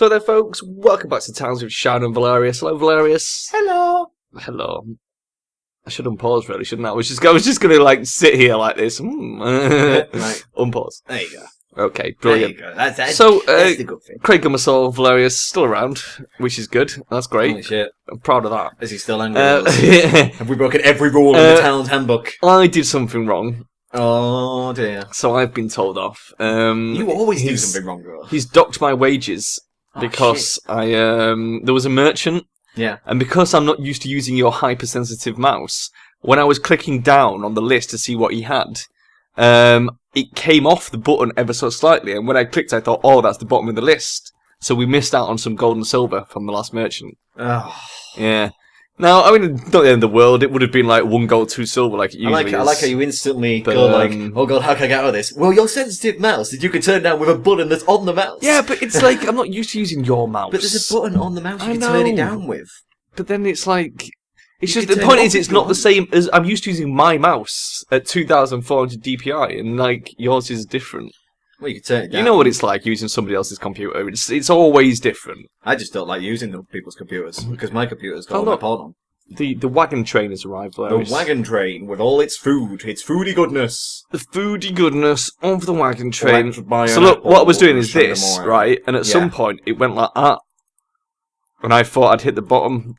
So there, folks, welcome back to Towns with Charon and Velerious. Hello, Velerious. Hello. Hello. I should unpause, really, shouldn't I? I was just going to, like, sit here like this. Right. Unpause. There you go. Okay, brilliant. There you go. That's the good thing. Craig Gummersall, Velerious, still around, which is good. That's great. Holy shit. I'm proud of that. Is he still angry with us? Have we broken every rule in the Town's handbook? I did something wrong. Oh, dear. So I've been told off. You always do something wrong, girl. He's docked my wages because there was a merchant. Yeah. And because I'm not used to using your hypersensitive mouse, when I was clicking down on the list to see what he had, it came off the button ever so slightly. And when I clicked, I thought, oh, that's the bottom of the list. So we missed out on some gold and silver from the last merchant. Oh. Yeah. Now, I mean, not the end of the world. It would have been like 1 gold, 2 silver, like it usually is. I like how you instantly go like, oh god, how can I get out of this? Well, your sensitive mouse that you can turn down with a button that's on the mouse. Yeah, but it's like, I'm not used to using your mouse. But there's a button on the mouse you can turn it down with. But then it's like... It's just, the point is, it's not the same as... I'm used to using my mouse at 2,400 DPI, and like, yours is different. Well, you can turn it down. You know what it's like using somebody else's computer. It's always different. I just don't like using other people's computers, because my computer's got all my porn on. The wagon train has arrived, Velerious. The wagon train with all its food, its foodie goodness. The foodie goodness of the wagon train. So look, what I was doing is this, right? And at some point, it went like that. And I thought I'd hit the bottom.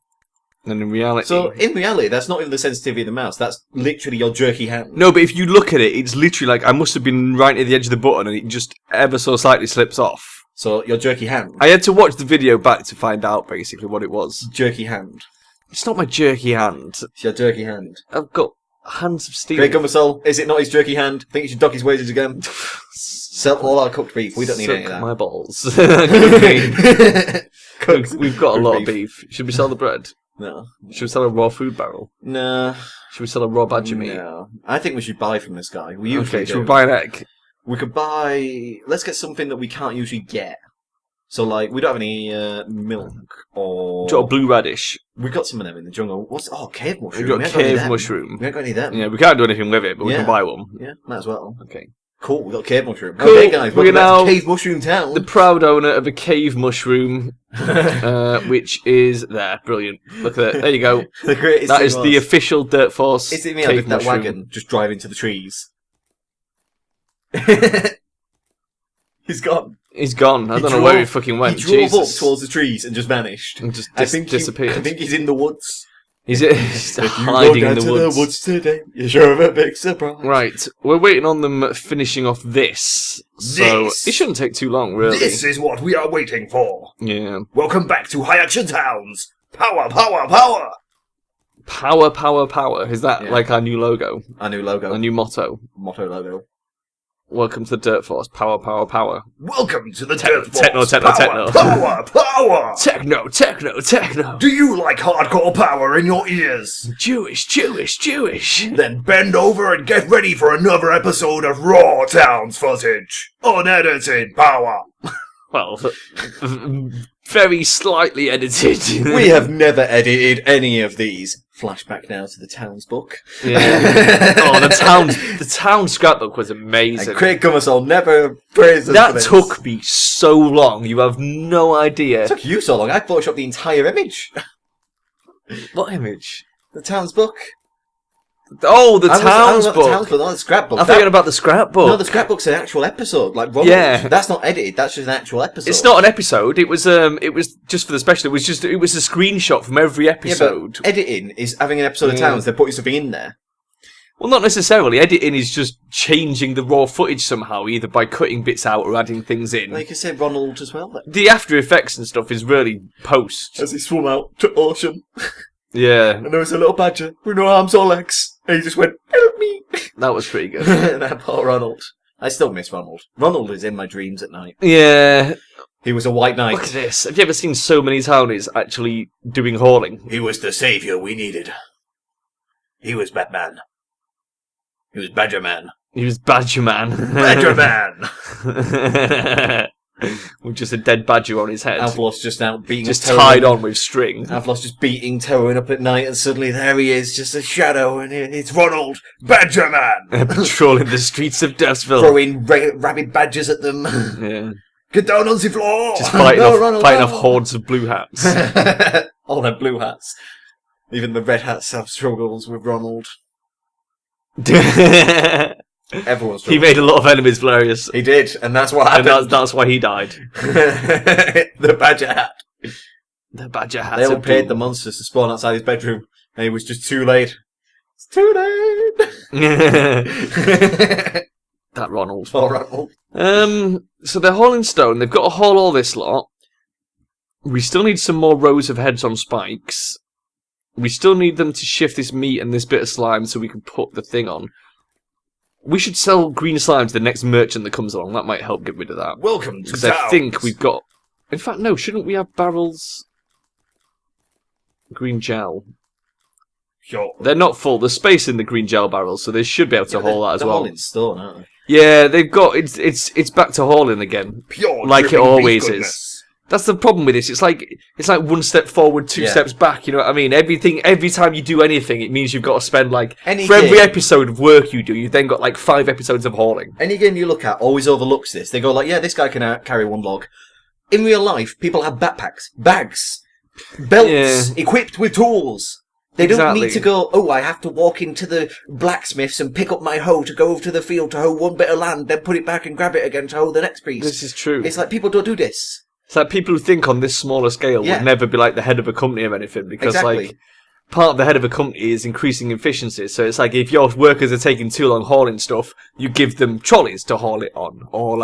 And in reality... So, in reality, that's not even the sensitivity of the mouse. That's literally your jerky hand. No, but if you look at it, it's literally like I must have been right at the edge of the button and it just ever so slightly slips off. So, your jerky hand. I had to watch the video back to find out, basically, what it was. Jerky hand. It's not my jerky hand. It's your jerky hand. I've got hands of steel. Craig Gummersall, is it not his jerky hand? Think you should dock his wages again? Sell all our cooked beef. We don't need any of that. My balls. We've got a lot of beef. Should we sell the bread? No. Should we sell a raw food barrel? No. Should we sell a raw badger meat? No. I think we should buy from this guy. We usually do. Should we buy an egg? We could buy... Let's get something that we can't usually get. So, like, we don't have any milk or... Got a blue radish. We've got some of them in the jungle. What's... Oh, cave mushroom. We've got cave mushroom. We haven't got any of them. Yeah, we can't do anything with it, but we can buy one. Yeah, might as well. Okay. Cool, we've got cave mushroom. Cool. Okay, guys, welcome back to Cave Mushroom Town. The proud owner of a cave mushroom, which is there. Brilliant. Look at that. There you go. The greatest that thing is the official Dirt Force It's in the cave end that mushroom. wagon just driving to the trees. He's gone. He's gone. I don't know where he fucking went. He drove Jesus. up towards the trees and just vanished. And just I disappeared. think he's in the woods. He's If you hiding go in down the to woods. the woods today, you're sure of a big surprise. Right, we're waiting on them finishing off this. So This. it shouldn't take too long, really. This is what we are waiting for. Yeah. Welcome back to High Action Towns. Power, power, power. Power, power, power. Is that like our new logo? Our new logo. Our new motto? Motto logo. Welcome to the Dirt Force. Power, power, power. Welcome to the Dirt Force. Techno, techno, techno. Power, power. Techno, techno, techno. Do you like hardcore power in your ears? Jewish, Jewish, Jewish. Then bend over and get ready for another episode of Raw Towns footage. Unedited power. Well, very slightly edited. We have never edited any of these. Flashback now to the Towns book. Yeah. Oh, the town scrapbook was amazing. And Craig Gummersall never praised us That for this. took me so long. You have no idea. It took you so long. I photoshopped the entire image. What image? The Towns book. Oh, the Towns The book. Towns book, not the scrapbook. I'm thinking about the scrapbook. No, the scrapbook's an actual episode. Like Ronald. Yeah. That's not edited. That's just an actual episode. It's not an episode. It was just for the special. It was a screenshot from every episode. Yeah, but editing is having an episode of Towns. They're putting something in there. Well, not necessarily. Editing is just changing the raw footage somehow, either by cutting bits out or adding things in. Well, you can say Ronald as well. Then. The After Effects and stuff is really post. As he swam out to ocean. Yeah. And there was a little badger with no arms or legs. And he just went, help me. That was pretty good. That poor Ronald. I still miss Ronald. Ronald is in my dreams at night. Yeah. He was a white knight. Look at this. Have you ever seen so many townies actually doing hauling? He was the saviour we needed. He was Batman. He was Badger Man. He was Badger Man. Badger Man! With just a dead badger on his head. Alflos just out beating just terror. tied on with string. Alflos just beating Terran up at night, and suddenly there he is, just a shadow, and it's Ronald, Badger Man! Patrolling the streets of Derpsville. Throwing rabid badgers at them. Yeah. Get down on the floor! Just fighting, No, off, Ronald, fighting no. off hordes of blue hats. All their blue hats. Even the red hats have struggles with Ronald. Everyone's He made a lot of enemies, Velerious. He did, and that's what happened. And that's why he died. The badger hat. The badger hat. They all paid the monsters to spawn outside his bedroom, and it was just too late. It's too late! That Ronald. Poor Ronald. So they're hauling stone. They've got to haul all this lot. We still need some more rows of heads on spikes. We still need them to shift this meat and this bit of slime so we can put the thing on. We should sell green slime to the next merchant that comes along. That might help get rid of that. Welcome to Because town. I think we've got... In fact, no, shouldn't we have barrels... Green gel? Sure. They're not full. There's space in the green gel barrels, so they should be able to haul that as they're well. hauling stone, aren't they? Yeah, they've got... It's back to hauling again. Pure Like it dripping always beef is. goodness. That's the problem with this. It's like one step forward, two steps back. You know what I mean? Every time you do anything, it means you've got to spend every episode of work you do, you then got 5 episodes of hauling. Any game you look at always overlooks this. They go yeah, this guy can carry 1 log. In real life, people have backpacks, bags, belts, equipped with tools. They don't need to go, I have to walk into the blacksmiths and pick up my hoe to go over to the field to hoe 1 bit of land, then put it back and grab it again to hoe the next piece. This is true. It's like people don't do this. It's like people who think on this smaller scale would never be the head of a company or anything, because part of the head of a company is increasing efficiency. So it's if your workers are taking too long hauling stuff, you give them trolleys to haul it on, or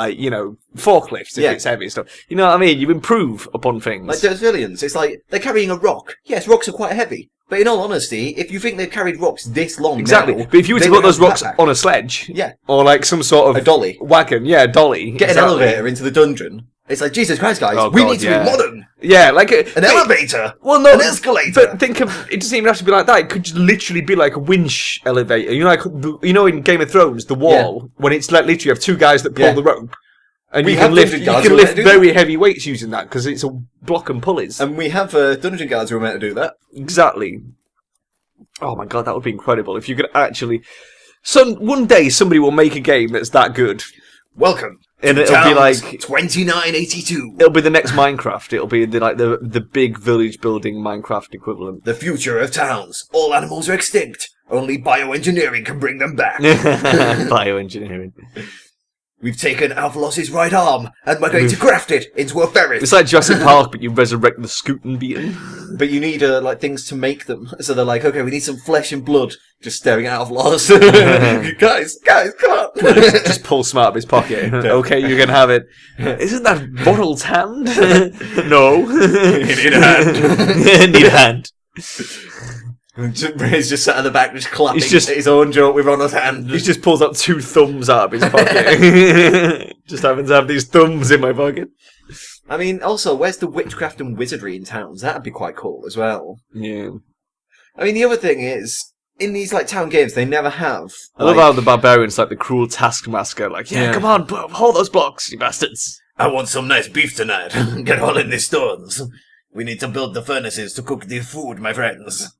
forklifts if it's heavy stuff. You know what I mean? You improve upon things. Like Derpsvillians, it's they're carrying a rock. Yes, rocks are quite heavy. But in all honesty, if you think they've carried rocks this long exactly. now, but if you were to put those rocks on a sledge, or some sort of a dolly, wagon, dolly, get an elevator into the dungeon. It's Jesus Christ, guys, we need to be modern. Yeah, an elevator. Well, no, an escalator. But think of it. Doesn't even have to be like that. It could literally be like a winch elevator. In Game of Thrones, the wall when it's literally you have 2 guys that pull the rope. And you can lift very heavy weights using that because it's a block and pulleys. And we have dungeon guards who are meant to do that. Exactly. Oh my god, that would be incredible if you could actually. One day somebody will make a game that's that good. Welcome. And it'll be 2982. It'll be the next Minecraft. It'll be the big village building Minecraft equivalent. The future of towns. All animals are extinct. Only bioengineering can bring them back. Bioengineering. We've taken Alphalos's right arm, and we're going to graft it into a ferret. It's like Jurassic Park, but you resurrect the Scootin' Beaten. But you need things to make them. So they're okay, we need some flesh and blood. Just staring at Alphalos. guys, come on. Just pull Smart out of his pocket. Okay, you can have it. Isn't that Ronald's hand? No. You need a hand. Need a hand. He's just sat at the back, just clapping his own joke with Ronald's hand. He just pulls out 2 thumbs out of his pocket. Just happens to have these thumbs in my pocket. I mean, also, where's the witchcraft and wizardry in towns? That'd be quite cool as well. Yeah. I mean, the other thing is, in these town games, they never have. I love how the barbarian's the cruel taskmaster. Come on, hold those blocks, you bastards. I want some nice beef tonight. Get all in these stones. We need to build the furnaces to cook the food, my friends.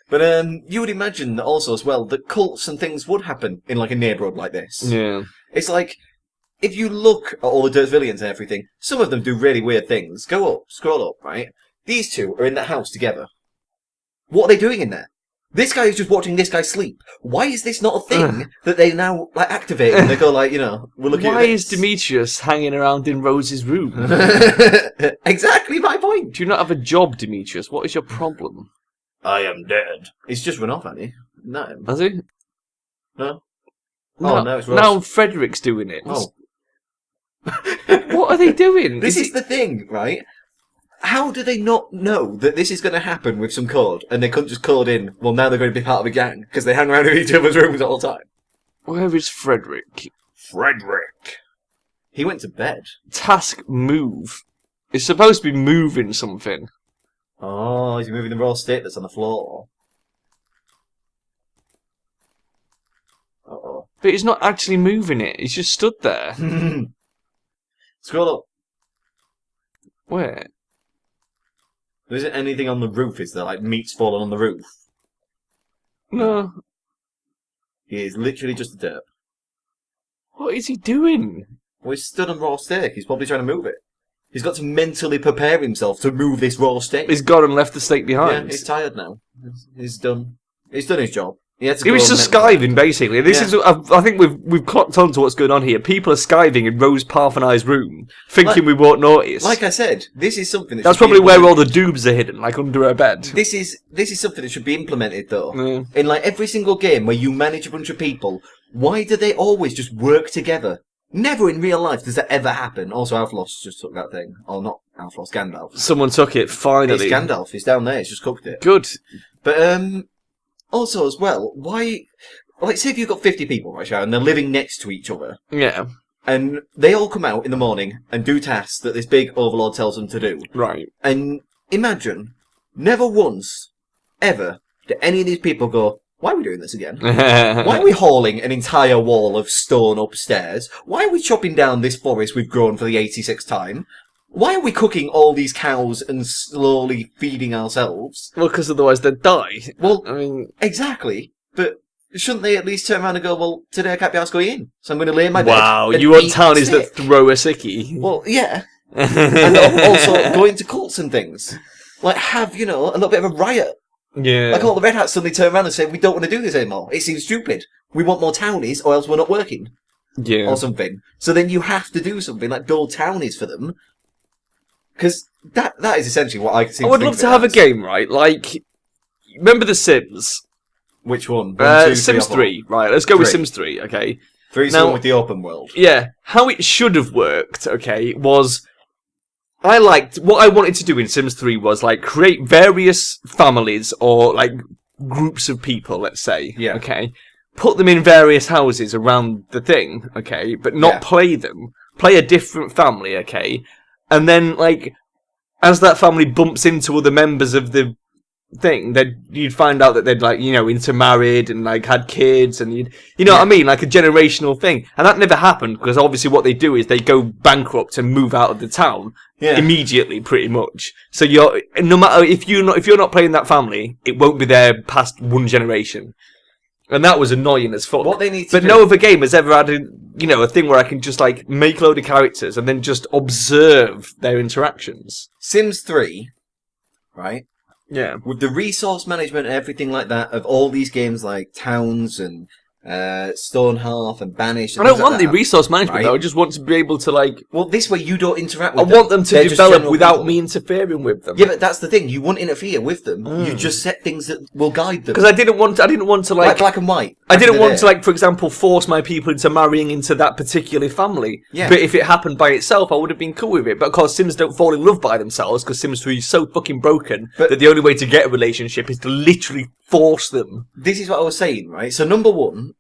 But you would imagine also as well that cults and things would happen in a neighbourhood like this. Yeah. It's if you look at all the Derpsvillians and everything, some of them do really weird things. Go up, scroll up, right? These 2 are in that house together. What are they doing in there? This guy is just watching this guy sleep. Why is this not a thing that they now activate? And they go we're looking at Why is Demetrius hanging around in Rose's room? Exactly my point. Do you not have a job, Demetrius? What is your problem? I am dead. He's just run off, hasn't he? No. Has he? No. No, it's Rose. Now Frederick's doing it. Oh. What are they doing? This is the thing, right? How do they not know that this is going to happen with some code, and they couldn't just code in, well, now they're going to be part of a gang, because they hang around in each other's rooms all the time? Where is Frederick? Frederick! He went to bed. Task move. It's supposed to be moving something. Oh, he's moving the raw state that's on the floor. Uh-oh. But he's not actually moving it. He's just stood there. Scroll up. Where? There isn't anything on the roof, is there? Meat's fallen on the roof. No. He is literally just a derp. What is he doing? Well, he's stood on raw steak. He's probably trying to move it. He's got to mentally prepare himself to move this raw steak. He's gone and left the steak behind. Yeah, he's tired now. He's done. He's done his job. He was just skiving, basically. This is. I think we've clocked on to what's going on here. People are skiving in Rose Parfenai's room, thinking we won't notice. Like I said, this is something that's probably where all the doobs are hidden, like under her bed. This is something that should be implemented, though. In like every single game where you manage a bunch of people, why do they always just work together? Never in real life does that ever happen. Also, Alflos just took that thing. Or not Alflos, Gandalf. Someone took it, finally. It's Gandalf. He's down there. He's just cooked it. Good. But, also, as well, why... Like, say if you've got 50 people, right, Sharon, and they're living next to each other. Yeah. And they all come out in the morning and do tasks that this big overlord tells them to do. Right. And imagine, never once, ever, do any of these people go, why are we doing this again? Why are we hauling an entire wall of stone upstairs? Why are we chopping down this forest we've grown for the 86th time? Why are we cooking all these cows and slowly feeding ourselves? Well, because otherwise they'd die. Well, I mean... Exactly. But shouldn't they at least turn around and go, well, today I can't be asked going in, so I'm going to lay in my bed. Wow, you want townies that throw a sickie? Well, yeah. And also go into cults and things. Like, have, a little bit of a riot. Yeah. Like all the Red Hats suddenly turn around and say, we don't want to do this anymore. It seems stupid. We want more townies or else we're not working. Yeah. Or something. So then you have to do something like build townies for them. Because that is essentially what I seem I would love to have a game, right? Like, remember The Sims? Which one? Sims 3. Right, let's go with Sims 3, okay? 3's the one with the open world. Yeah. How it should have worked, okay, was... what I wanted to do in Sims 3 was, like, create various families or, like, groups of people, let's say. Yeah. Okay? Put them in various houses around the thing, okay? But not play them. Play a different family, okay? And then, like, as that family bumps into other members of the thing, you'd find out that they'd, like, intermarried and, like, had kids and what I mean? Like a generational thing. And that never happened because obviously what they do is they go bankrupt and move out of the town immediately, pretty much. So no matter, if you're not playing that family, it won't be there past one generation. And that was annoying as fuck. What they need to do... no other game has ever had a thing where I can just, like, make a load of characters and then just observe their interactions. Sims 3, right? Yeah. With the resource management and everything like that of all these games like Towns and Stonehearth and Banished. And I don't want the resource management, though. I just want to be able to, like... Well, this way you don't interact with them. I want them to develop without me interfering with them. Yeah, but that's the thing. You won't interfere with them. You just set things that will guide them. Because I didn't want to, like... Like black and white. I didn't want to, like, for example, force my people into marrying into that particular family. Yeah. But if it happened by itself, I would have been cool with it. But, of course, Sims don't fall in love by themselves, because Sims 3 is so fucking broken that the only way to get a relationship is to literally force them. This is what I was saying, right? So, number one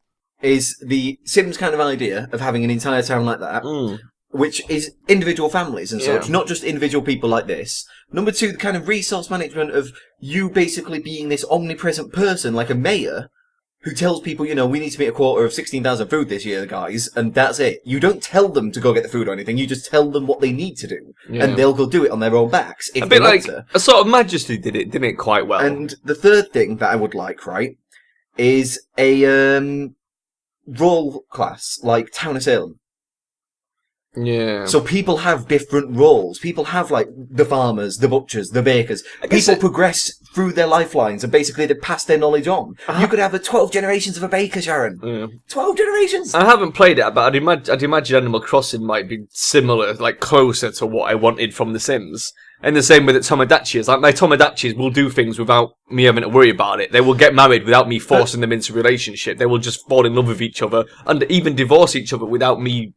is the Sims kind of idea of having an entire town like that, which is individual families and such, not just individual people like this. Number two, the kind of resource management of you basically being this omnipresent person, like a mayor, who tells people, we need to meet a quota of 16,000 food this year, guys, and that's it. You don't tell them to go get the food or anything, you just tell them what they need to do. Yeah. And they'll go do it on their own backs. If a bit like a sort of Majesty didn't it quite well. And the third thing that I would like, right, is a role class like Town of Salem. Yeah. So people have different roles. People have, like, the farmers, the butchers, the bakers. People progress through their lifelines and basically they pass their knowledge on. You could have 12 generations of a baker, Sharon. Yeah. 12 generations! I haven't played it, but I'd imagine Animal Crossing might be similar, like, closer to what I wanted from The Sims. And the same with the Tomodachi. Like, my Tomodachi will do things without me having to worry about it. They will get married without me forcing them into a relationship. They will just fall in love with each other and even divorce each other without me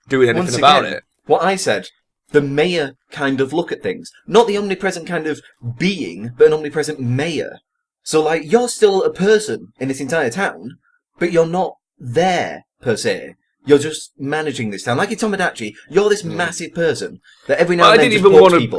doing anything about it. What I said, the mayor kind of look at things. Not the omnipresent kind of being, but an omnipresent mayor. So, like, you're still a person in this entire town, but you're not there, per se. You're just managing this town. Like in Tomodachi, you're this massive person that every now and then people.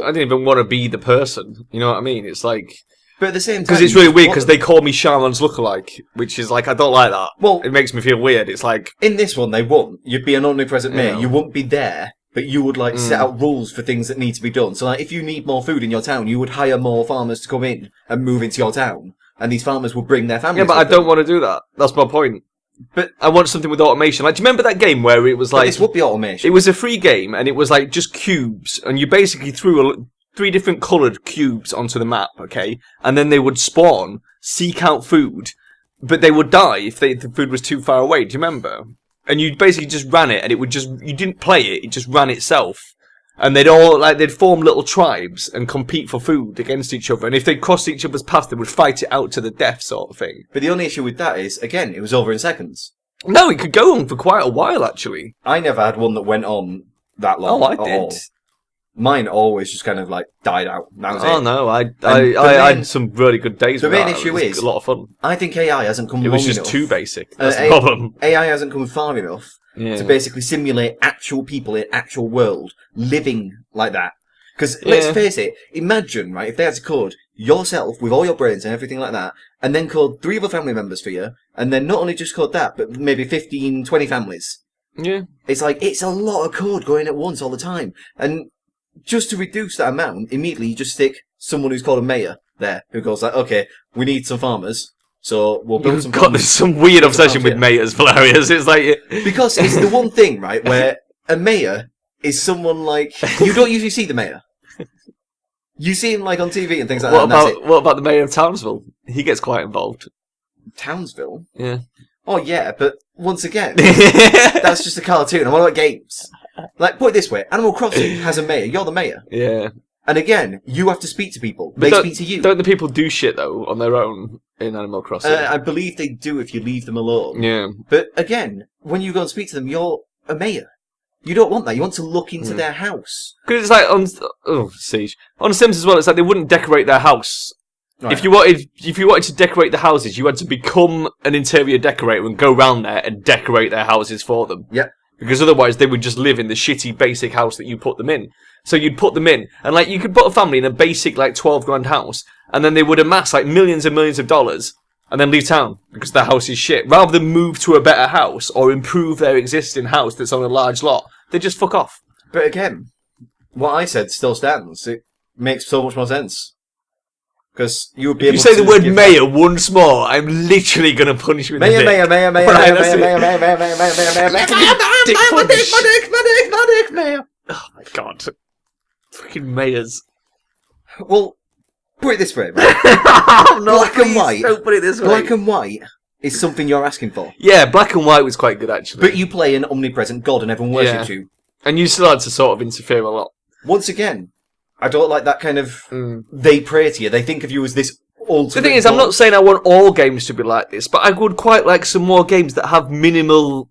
I didn't even want to be the person. You know what I mean? It's like... But at the same time... Because it's really weird, because they call me Charon's lookalike, which is like, I don't like that. Well... It makes me feel weird. It's like... In this one, they won't. You'd be an omnipresent mayor. You wouldn't be there, but you would, like, set out rules for things that need to be done. So, like, if you need more food in your town, you would hire more farmers to come in and move into your town. And these farmers would bring their families. Yeah, but I don't want to do that. That's my point. But I want something with automation. Like, do you remember that game where it was like... this would be automation. It was a free game, and it was like just cubes, and you basically threw 3 different coloured cubes onto the map, okay? And then they would spawn, seek out food, but they would die if the food was too far away. Do you remember? And you basically just ran it, and it would just... You didn't play it, it just ran itself. And they'd form little tribes and compete for food against each other. And if they crossed each other's paths, they would fight it out to the death, sort of thing. But the only issue with that is, again, it was over in seconds. No, it could go on for quite a while, actually. I never had one that went on that long. Oh, I did. All. Mine always just kind of like died out. That was it. Oh no, I had some really good days. The with main that. issue is a lot of fun. I think AI hasn't come. It was long just enough. too basic. That's the problem. AI hasn't come far enough Yeah. to basically simulate actual people in actual world living like that. Because let's face it, imagine right if they had to code yourself with all your brains and everything like that, and then code 3 other family members for you, and then not only just code that, but maybe 15, 20 families. Yeah. It's like it's a lot of code going at once all the time, and just to reduce that amount, immediately you just stick someone who's called a mayor there, who goes like, okay, we need some farmers, so we'll build some farms. Some weird obsession with mayors, Velerious. It's like... Because it's the one thing, right, where a mayor is someone like... You don't usually see the mayor. You see him like on TV and things like that. What about the mayor of Townsville? He gets quite involved. Townsville? Yeah. Oh yeah, but once again, that's just a cartoon. And what about games? Like, put it this way, Animal Crossing has a mayor, you're the mayor. Yeah. And again, you have to speak to people. But they speak to you. Don't the people do shit, though, on their own in Animal Crossing? I believe they do if you leave them alone. Yeah. But again, when you go and speak to them, you're a mayor. You don't want that. You want to look into their house. Because it's like on Siege. On Sims as well, it's like they wouldn't decorate their house. Right. If you wanted to decorate the houses, you had to become an interior decorator and go round there and decorate their houses for them. Yep. Because otherwise they would just live in the shitty basic house that you put them in. So you'd put them in, and like you could put a family in a basic like 12 grand house, and then they would amass like millions and millions of dollars, and then leave town because their house is shit. Rather than move to a better house or improve their existing house that's on a large lot, they just fuck off. But again, what I said still stands. It makes so much more sense. Because you would be If you say the word mayor once more, I'm literally going to punish you with a dick. Mayor. Oh my god. Fucking mayors. Well, put it this way, right? Oh, no, black and white. Don't put it this way. Black and white is something you're asking for. Yeah, black and white was quite good, actually. But you play an omnipresent god and everyone worships you. And you still had to sort of interfere a lot. Once again, I don't like that kind of... They pray to you. They think of you as this ultimate... The thing is, I'm not saying I want all games to be like this, but I would quite like some more games that have minimal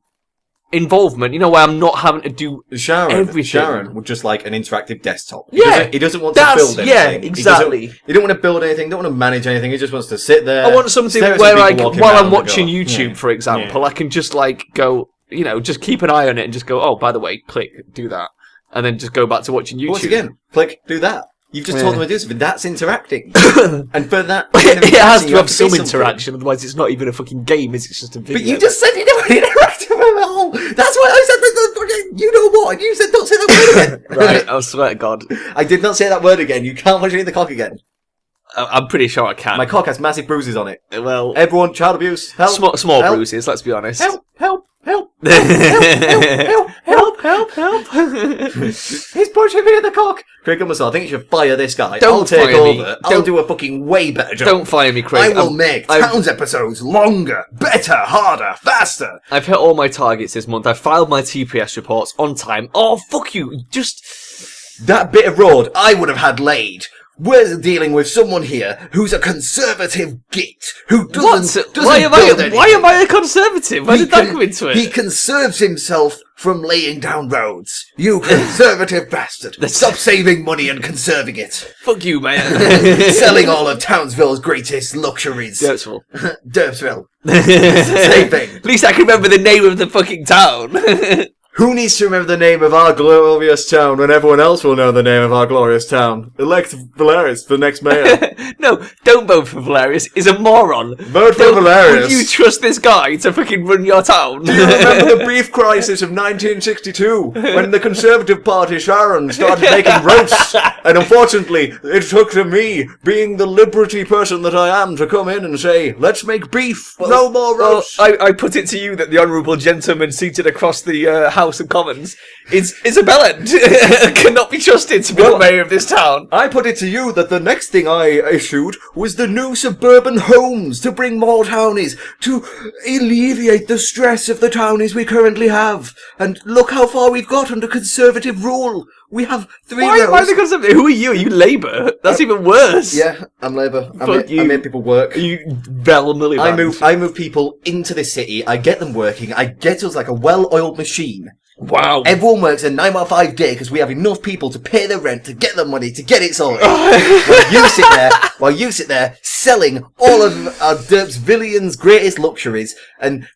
involvement, you know, where I'm not having to do everything. Sharon would just like an interactive desktop. Yeah. He doesn't want to build anything. Yeah, exactly. He don't want to build anything, don't want to manage anything, he just wants to sit there. I want something where while I'm watching YouTube, for example, I can just like go, you know, just keep an eye on it and just go, oh, by the way, click, do that. And then just go back to watching YouTube. Once again, click, do that. You've just told them to do something. That's interacting. And for that... Kind of it has to have some interaction, otherwise it's not even a fucking game, is it? It's just a video. But you just said you didn't want to interact with them at all. That's why I said, you know what? And you said don't say that word again. Right, I swear to God. I did not say that word again. You can't punch me in the cock again. I'm pretty sure I can. My cock has massive bruises on it. Well... Everyone, child abuse, help. Small bruises, let's be honest. Help. He's punching me in the cock. Craig Gummersall, I think you should fire this guy. I'll take over. I'll do a fucking way better job. Don't fire me, Craig. I will make Towns episodes longer, better, harder, faster. I've hit all my targets this month. I've filed my TPS reports on time. Oh, fuck you. Just... That bit of road I would have had laid. We're dealing with someone here who's a conservative git who doesn't why am I a conservative? Why did that come into it? He conserves himself from laying down roads. You conservative bastard! Stop saving money and conserving it. Fuck you, man. Selling all of Townsville's greatest luxuries. Derpsville. Derpsville. Same thing. At least I can remember the name of the fucking town. Who needs to remember the name of our glorious town when everyone else will know the name of our glorious town? Elect Velerious for next mayor. No, don't vote for Velerious. He's a moron. Vote for Velerious. Would you trust this guy to fucking run your town? Do you remember the beef crisis of 1962 when the Conservative Party, Sharon, started making roasts? And unfortunately, it took to me, being the liberty person that I am, to come in and say, let's make beef. No more roasts. I put it to you that the honourable gentleman seated across the House of Commons is Isabella cannot be trusted to be the mayor of this town. I put it to you that the next thing I issued was the new suburban homes to bring more townies, to alleviate the stress of the townies we currently have. And look how far we've got under Conservative rule. We have 3 rows. Why the Conservative? Who are you? Are you Labour? That's even worse. Yeah, I'm Labour. Fuck you. I make people work. Are you Bell Milliband? I move people into the city. I get them working. I get us like a well-oiled machine. Wow. Everyone works a 9-5 day because we have enough people to pay their rent, to get the money, to get it sorted. while you sit there selling all of our Derpsvillians' greatest luxuries and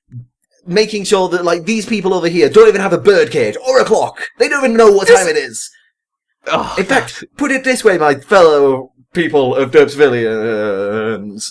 making sure that, like, these people over here don't even have a birdcage or a clock. They don't even know what time it is. Oh, in fact, put it this way, my fellow people of Derpsvillians.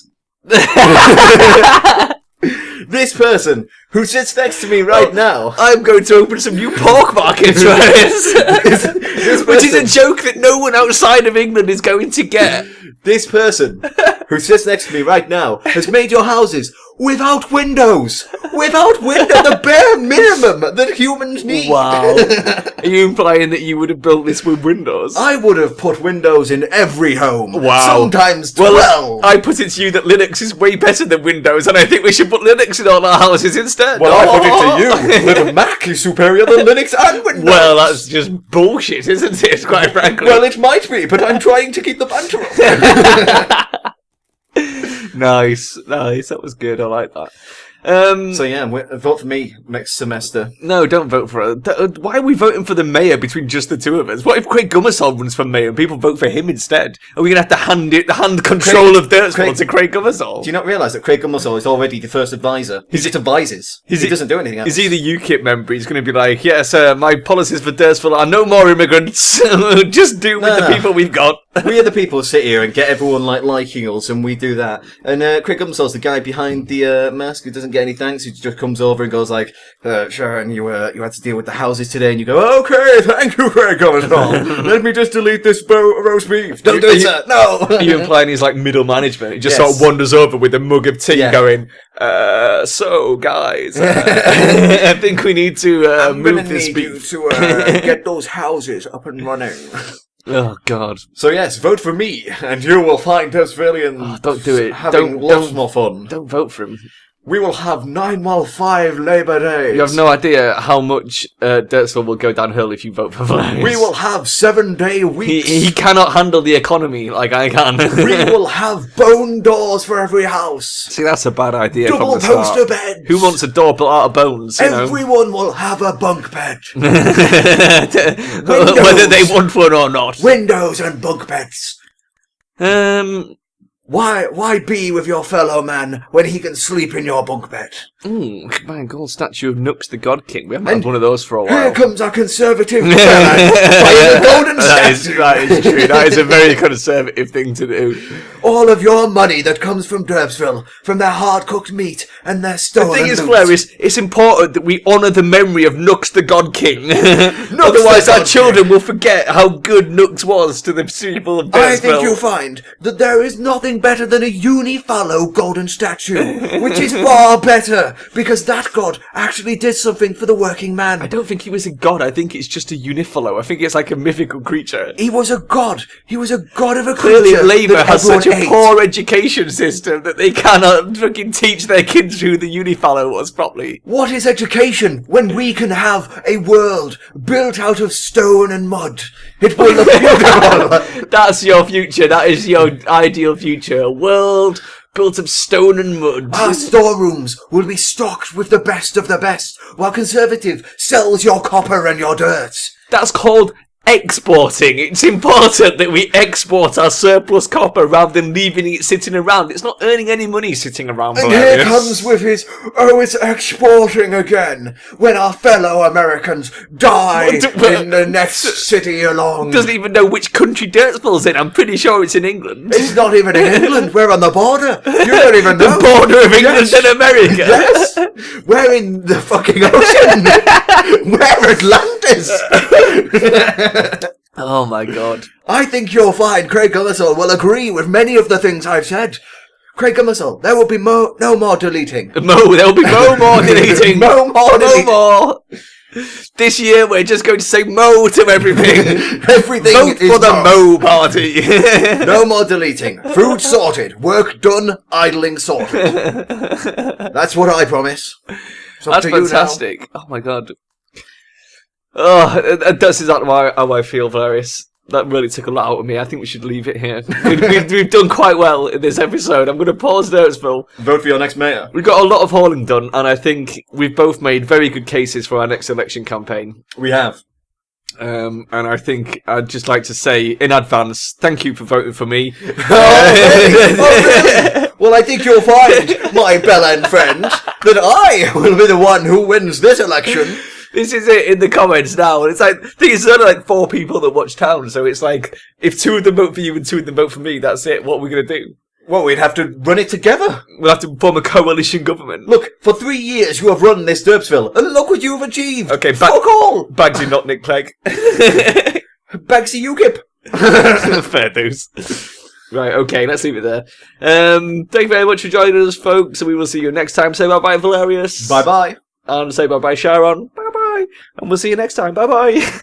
This person who sits next to me right now. I'm going to open some new pork markets, which is a joke that no one outside of England is going to get. This person who sits next to me right now has made your houses without windows. Without windows, the bare minimum that humans need. Wow. Are you implying that you would have built this with windows? I would have put windows in every home. Wow. Sometimes 12. Well, I put it to you that Linux is way better than Windows, and I think we should put Linux in all our houses instead. Well, I put it to you that Mac is superior than Linux and Windows. Well, that's just bullshit, isn't it, quite frankly? Well, it might be, but I'm trying to keep the banter up. Nice. That was good. I like that. So yeah, vote for me next semester. No, don't vote for her. Why are we voting for the mayor between just the two of us? What if Craig Gummersall runs for mayor and people vote for him instead? Are we going to have to hand control of Derpsville to Craig Gummersall? Do you not realise that Craig Gummersall is already the first advisor? He just advises. He doesn't do anything else. Is he the UKIP member? He's going to be like, yes, my policies for Derpsville are no more immigrants. Just do with the people we've got. We are the people who sit here and get everyone liking us, and we do that. And Craig Gummersall's the guy behind the mask who doesn't get any thanks, who just comes over and goes like, Sharon, you had to deal with the houses today, and you go, okay, thank you, Craig Gummersall. Let me just delete this roast beef. Don't do it, sir. No. Are you implying he's like middle management? He just sort of wanders over with a mug of tea going, so guys, I think we need to move this beef. You to get those houses up and running. Oh, God. So, yes, vote for me, and you will find Derpsvillians don't do it. having lots more fun. Don't vote for him. We will have 9-5 Labour Days. You have no idea how much Derpsville will go downhill if you vote for Velerious. We will have 7-day weeks. He cannot handle the economy like I can. We will have bone doors for every house. See, that's a bad idea. Double poster beds. Who wants a door built out of bones? Everyone will have a bunk bed. Whether they want one or not. Windows and bunk beds. Why be with your fellow man when he can sleep in your bunk bed? My gold statue of Nux the God King. We haven't had one of those for a while. Here comes our conservative buying a golden statue. That is true. That is a very conservative thing to do. All of your money that comes from Derpsville, from their hard-cooked meat and their stolen The thing is, loot. Blair, it's important that we honour the memory of Nux the God King. Otherwise, our children will forget how good Nux was to the people of Derpsville. I think you'll find that there is nothing better than a unifallow golden statue, which is far better, because that god actually did something for the working man. I don't think he was a god. I think it's just a unifallow. I think it's like a mythical creature. He was a god. He was a god of a Clearly, creature. Labour has such a poor education system that they cannot fucking teach their kids who the unifallow was properly. What is education when we can have a world built out of stone and mud? It will look beautiful. That's your future. That is your ideal future. A world built of stone and mud. Our storerooms will be stocked with the best of the best, while Conservative sells your copper and your dirt. That's called exporting. It's important that we export our surplus copper rather than leaving it sitting around. It's not earning any money sitting around. And here comes with his, it's exporting again, when our fellow Americans die in the next city along. Doesn't even know which country Derpsville's in. I'm pretty sure it's in England. It's not even in England. We're on the border. You don't even know. The border of England and America. Yes. We're in the fucking ocean. We're Atlantis. Oh my god. I think you'll find Craig Gummersall will agree with many of the things I've said. Craig Gummersall, there will be no more deleting. There'll be no more deleting. No more deleting. No more. This year we're just going to say mo to everything. Everything Vote is for the mo. mo party. No more deleting. Food sorted. Work done. Idling sorted. That's what I promise. That's fantastic. Oh my god. Oh, that's exactly how I feel, Velerious. That really took a lot out of me. I think we should leave it here. We've done quite well in this episode. I'm going to pause Derpsville. Vote for your next mayor. We've got a lot of hauling done, and I think we've both made very good cases for our next election campaign. We have. And I think I'd just like to say in advance, thank you for voting for me. Really? Well, I think you'll find, my Belen friend, that I will be the one who wins this election. This is it in the comments now. It's like, I think it's only like 4 people that watch Town, so it's like, if 2 of them vote for you and 2 of them vote for me, that's it. What are we going to do? Well, we'd have to run it together. We'll have to form a coalition government. Look, for 3 years you have run this Derpsville, and look what you've achieved. Okay, fuck all. Bagsy, not Nick Clegg. Bagsy UKIP. Fair dues. Right, okay, let's leave it there. Thank you very much for joining us, folks, and we will see you next time. Say bye-bye, Velerious. Bye-bye. And say bye-bye, Charon. Bye-bye. And we'll see you next time. Bye-bye.